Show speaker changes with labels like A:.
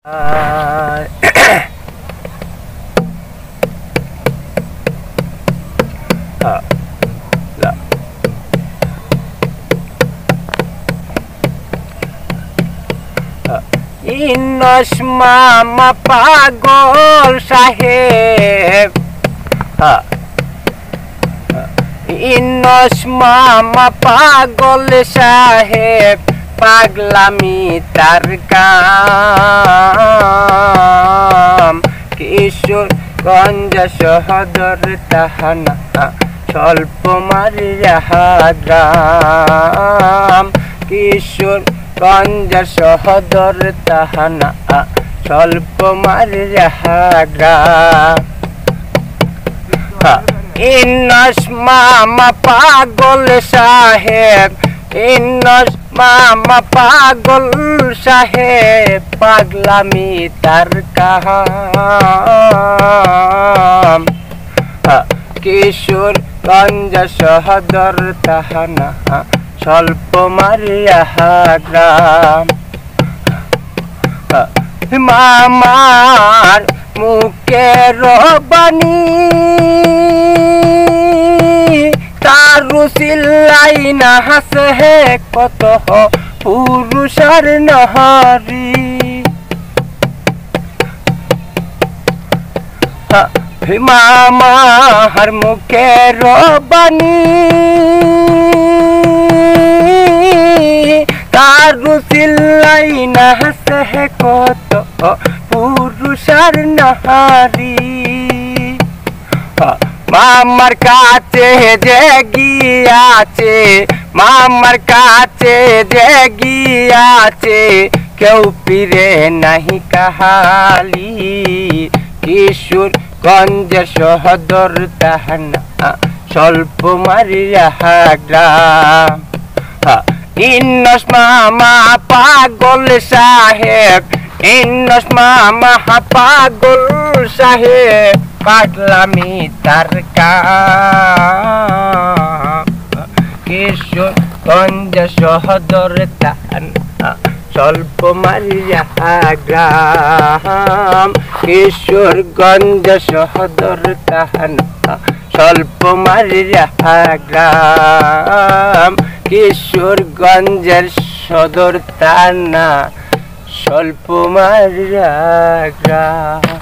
A: ইনস মামা পাগল সাহেব, ইনস মামা পাগল সাহেব, পাগলামি তার কাম। কিশোরগঞ্জ সদর থানা স্বল্প মারিয়া গ্রাম। কিশোরগঞ্জ সদর থানা স্বল্প মারিয়া গ্রাম। ইনস মামা পাগল সাহেব, ইনস মামা পাগল সাহেব, পাগলামি তার কাম। কিশোরগঞ্জ সদর থানা স্বল্প মারিয়া গ্রাম। মামার মুখের বাণী তার রুসিল্লাই না হাসে কত পুরুষার নারী। মামার মুখের বাণী তার রুসিল্লাই না হাসে কত পুরুষার নারী। মামার কাছে যে গিয়াছে, মামার কাছে যে গিয়াছে, কেউ ফিরে নাহি কাহালি। কিশোরগঞ্জ সদর থানা স্বল্প মারিয়া গ্রাম। ইনস মামা পাগল সাহেব, ইনস মামা পাগল সাহেব, পাগলামি তার কাম। কিশোরগঞ্জ সদর থানা স্বল্প মারিয়া গ্রাম। কিশোরগঞ্জ সদর থানা স্বল্প মারিয়া গ্রাম। কিশোরগঞ্জের সদর থানা স্বল্প মারিয়া গ্রাম।